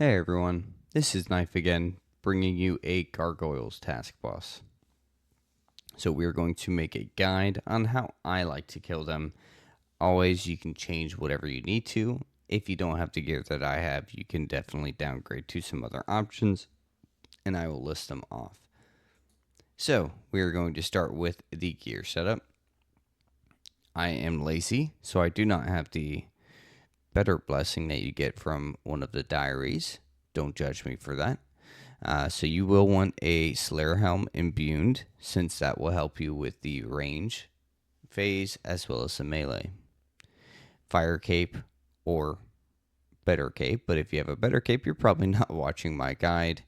Hey everyone, this is Knife again, bringing you a Gargoyles task boss. So we are going to make a guide on how I like to kill them. Always, you can change whatever you need to. If you don't have the gear that I have, you can definitely downgrade to some other options, and I will list them off. So we are going to start with the gear setup. I am lazy, so I do not have the better blessing that you get from one of the diaries. Don't judge me for that. So you will want a Slayer Helm imbued, since that will help you with the range phase as well as the melee. Fire Cape or better cape, but if you have a better cape, you're probably not watching my guide.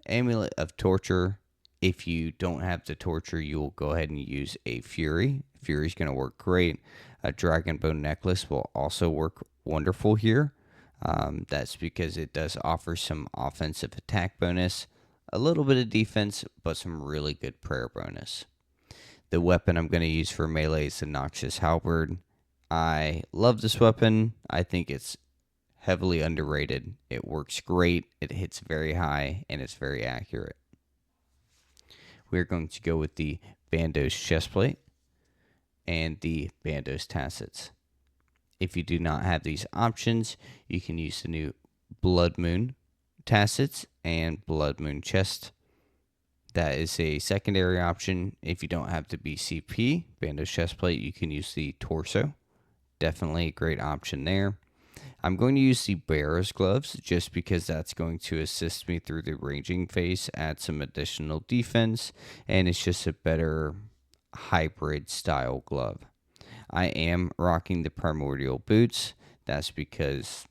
Amulet of Torture. If you don't have the Torture, you will go ahead and use a Fury. Fury is going to work great. A Dragon Bone Necklace will also work wonderful here. That's because it does offer some offensive attack bonus, a little bit of defense, but some really good prayer bonus. The weapon I'm going to use for melee is the Noxious Halberd. I love this weapon. I think it's heavily underrated. It works great, it hits very high, and it's very accurate. We're going to go with the Bandos Chestplate and the Bandos Tassets. If you do not have these options, you can use the new Blood Moon Tassets and Blood Moon Chest. That is a secondary option. If you don't have the BCP, Bandos Chestplate, you can use the Torso. Definitely a great option there. I'm going to use the Bearer's Gloves just because that's going to assist me through the ranging phase, add some additional defense, and it's just a better hybrid style glove. I am rocking the Primordial Boots. That's because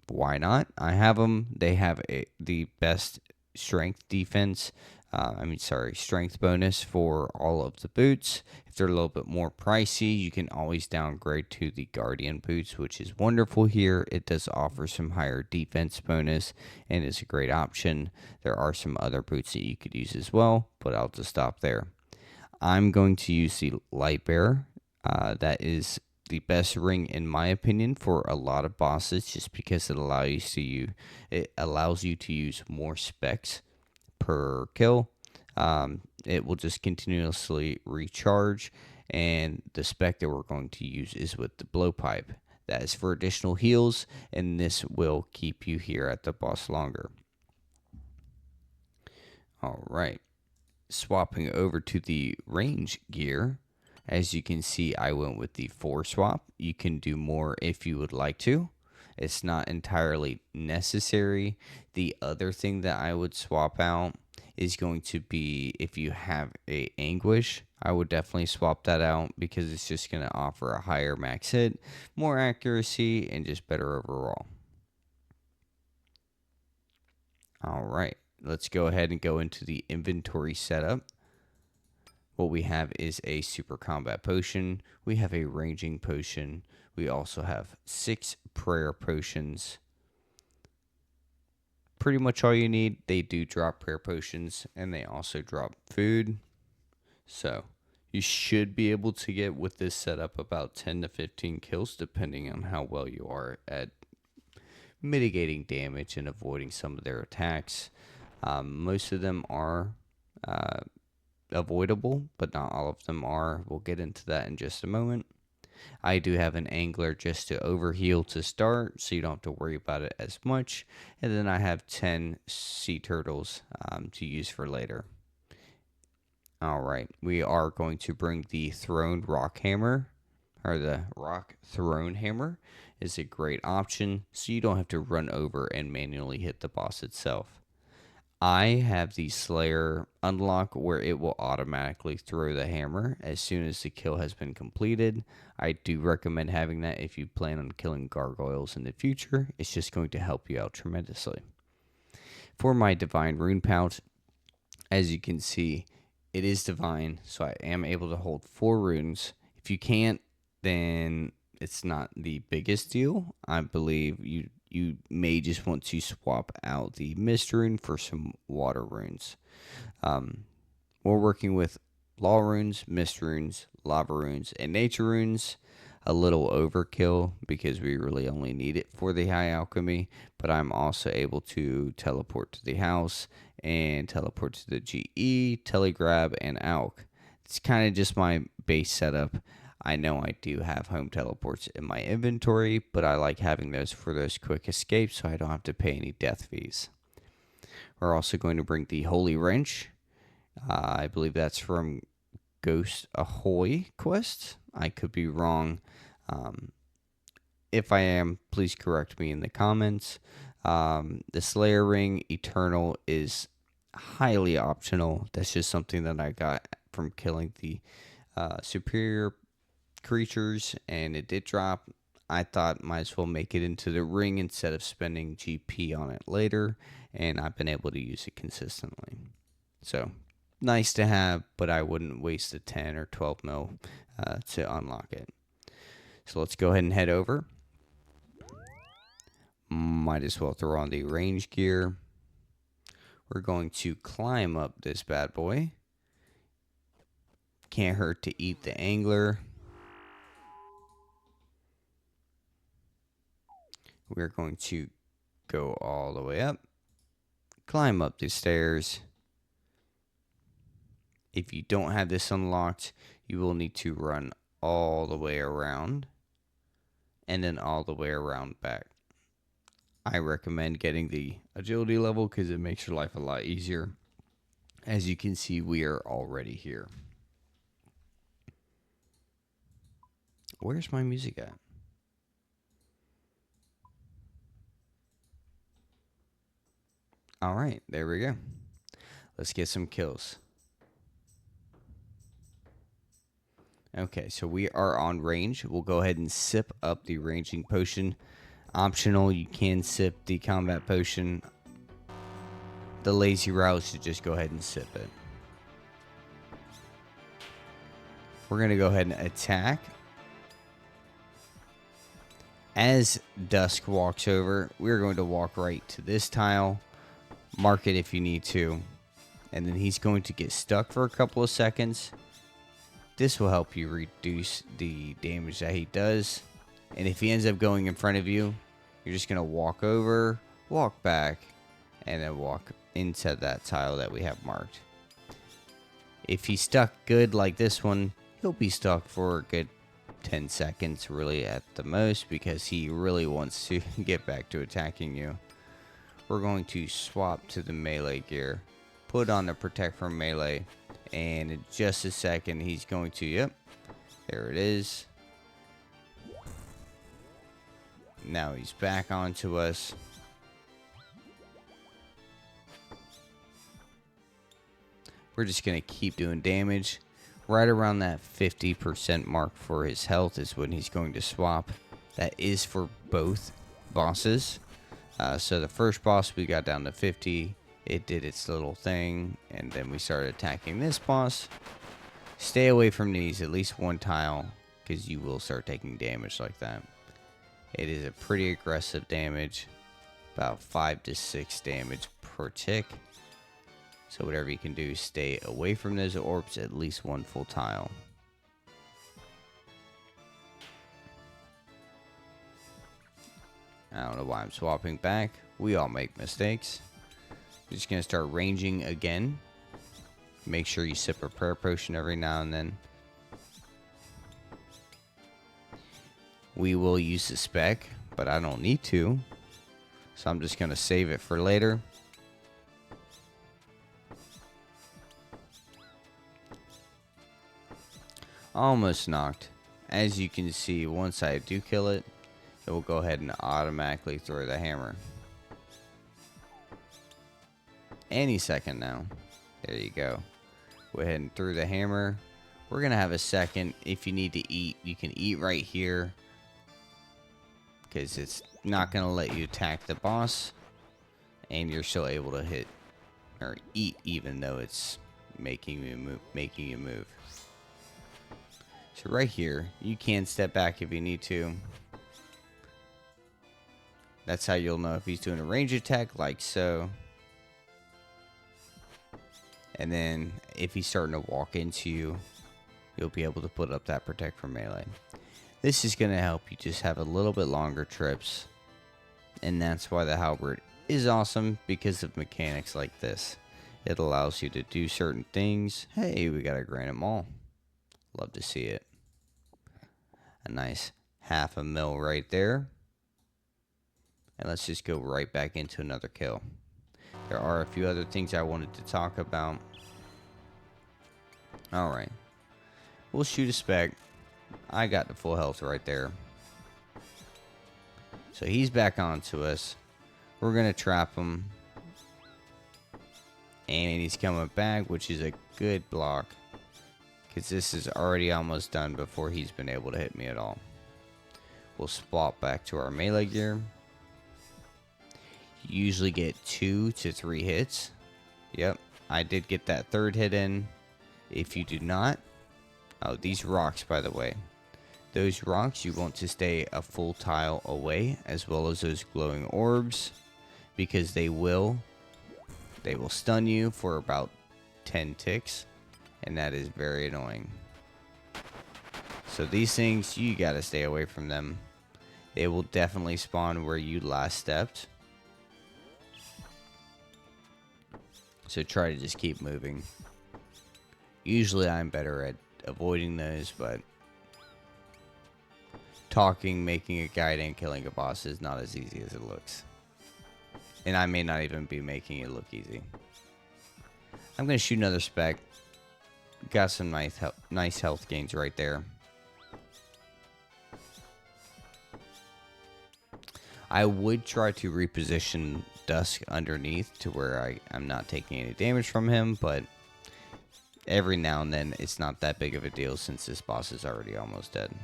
why not? I have them. They have the best strength defense. Strength bonus for all of the boots. If they're a little bit more pricey, you can always downgrade to the Guardian boots, which is wonderful here. It does offer some higher defense bonus and is a great option. There are some other boots that you could use as well, but I'll just stop there. I'm going to use the Light Bearer. That is the best ring in my opinion for a lot of bosses, just because it allows you to use more specs per kill. It will just continuously recharge, and the spec that we're going to use is with the blowpipe. That is for additional heals, and this will keep you here at the boss longer. All right, swapping over to the range gear. As you can see, I went with the 4 swap. You can do more if you would like to. It's not entirely necessary. The other thing that I would swap out is going to be if you have a Anguish. I would definitely swap that out because it's just going to offer a higher max hit, more accuracy, and just better overall. All right, let's go ahead and go into the inventory setup. What we have is a super combat potion. We have a ranging potion. We also have 6 prayer potions. Pretty much all you need. They do drop prayer potions, and they also drop food. So you should be able to get with this setup about 10 to 15 kills, depending on how well you are at mitigating damage and avoiding some of their attacks. Most of them are avoidable, but not all of them are. We'll get into that in just a moment. I do have an angler just to overheal to start, so you don't have to worry about it as much. And then I have 10 sea turtles to use for later. All right, we are going to bring the Throned Rock Hammer, or the Rock Throne Hammer is a great option, so you don't have to run over and manually hit the boss itself. I have the Slayer unlock where it will automatically throw the hammer as soon as the kill has been completed. I do recommend having that if you plan on killing gargoyles in the future. It's just going to help you out tremendously. For my Divine Rune Pouch, as you can see, it is divine, so I am able to hold 4 runes. If you can't, then it's not the biggest deal. I believe you may just want to swap out the Mist Rune for some Water Runes. We're working with Law Runes, Mist Runes, Lava Runes, and Nature Runes. a little overkill because we really only need it for the high alchemy, but I'm also able to teleport to the house and teleport to the GE, telegrab, and alch. It's kind of just my base setup. I know I do have home teleports in my inventory, but I like having those for those quick escapes so I don't have to pay any death fees. We're also going to bring the Holy Wrench. I believe that's from Ghost Ahoy quest. I could be wrong. If I am, please correct me in the comments. The Slayer Ring Eternal is highly optional. That's just something that I got from killing the superior creatures, and it did drop. I thought might as well make it into the ring instead of spending GP on it later, and I've been able to use it consistently. So, nice to have, but I wouldn't waste a 10 or 12 mil to unlock it. So let's go ahead and head over. Might as well throw on the range gear. We're going to climb up this bad boy. Can't hurt to eat the angler. We're going to go all the way up. Climb up the stairs. If you don't have this unlocked, you will need to run all the way around and then all the way around back. I recommend getting the agility level because it makes your life a lot easier. As you can see, we are already here. Where's my music at? All right, there we go. Let's get some kills. Okay, so we are on range. We'll go ahead and sip up the ranging potion. Optional, you can sip the combat potion. The lazy route is to just go ahead and sip it. We're going to go ahead and attack. As Dusk walks over, we're going to walk right to this tile. Mark it if you need to. And then he's going to get stuck for a couple of seconds. This will help you reduce the damage that he does. And if he ends up going in front of you, you're just going to walk over, walk back, and then walk into that tile that we have marked. If he's stuck good like this one, he'll be stuck for a good 10 seconds really at the most because he really wants to get back to attacking you. We're going to swap to the melee gear, put on the protect from melee, and in just a second he's going to, yep, there it is. Now he's back onto us. We're just going to keep doing damage. Right around that 50% mark for his health is when he's going to swap. That is for both bosses. So the first boss we got down to 50. It did its little thing. And then we started attacking this boss. Stay away from these, at least one tile, because you will start taking damage like that. It is a pretty aggressive damage. About 5 to 6 damage per tick. So whatever you can do, stay away from those orbs at least one full tile. I don't know why I'm swapping back. We all make mistakes. I'm just going to start ranging again. Make sure you sip a prayer potion every now and then. We will use the spec, but I don't need to. So I'm just going to save it for later. Almost knocked. As you can see, once I do kill it, it will go ahead and automatically throw the hammer. Any second now. There you go. Go ahead and throw the hammer. We're going to have a second. If you need to eat, you can eat right here. Because it's not going to let you attack the boss. And you're still able to hit or eat even though it's making you move. So right here, you can step back if you need to. That's how you'll know if he's doing a range attack, like so. And then if he's starting to walk into you, you'll be able to put up that protect from melee. This is going to help you just have a little bit longer trips. And that's why the halberd is awesome, because of mechanics like this. It allows you to do certain things. Hey, we got a granite mall. Love to see it. A nice half a mil right there. And let's just go right back into another kill. There are a few other things I wanted to talk about. Alright. We'll shoot a spec. I got the full health right there. So he's back onto us. We're going to trap him. And he's coming back, which is a good block. Because this is already almost done before he's been able to hit me at all. We'll swap back to our melee gear. You usually get 2 to 3 hits. Yep, I did get that third hit in. If you do not... Oh, these rocks, by the way. Those rocks you want to stay a full tile away, as well as those glowing orbs. Because they will stun you for about 10 ticks. And that is very annoying. So these things, you gotta stay away from them. They will definitely spawn where you last stepped. So try to just keep moving. Usually I'm better at avoiding those, but talking, making a guide, and killing a boss is not as easy as it looks. And I may not even be making it look easy. I'm going to shoot another spec. Got some nice health gains right there. I would try to reposition Dusk underneath to where I'm not taking any damage from him, but every now and then it's not that big of a deal since this boss is already almost dead.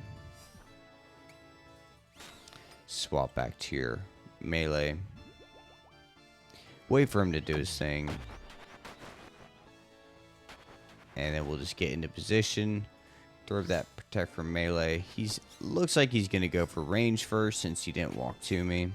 Swap back to your melee. Wait for him to do his thing. And then we'll just get into position. Throw that protect from melee. Looks like he's going to go for range first since he didn't walk to me.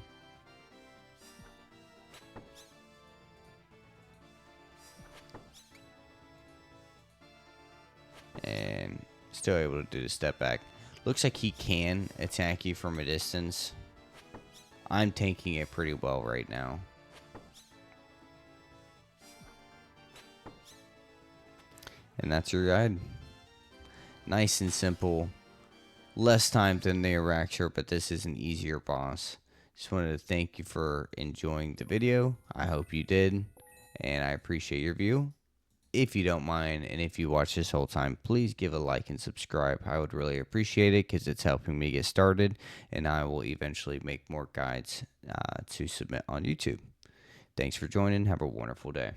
And still able to do the step back. Looks like he can attack you from a distance. I'm tanking it pretty well right now. And that's your guide. Nice and simple. Less time than the Araxer, but this is an easier boss. Just wanted to thank you for enjoying the video. I hope you did. And I appreciate your view. If you don't mind, and if you watch this whole time, please give a like and subscribe. I would really appreciate it because it's helping me get started. And I will eventually make more guides to submit on YouTube. Thanks for joining. Have a wonderful day.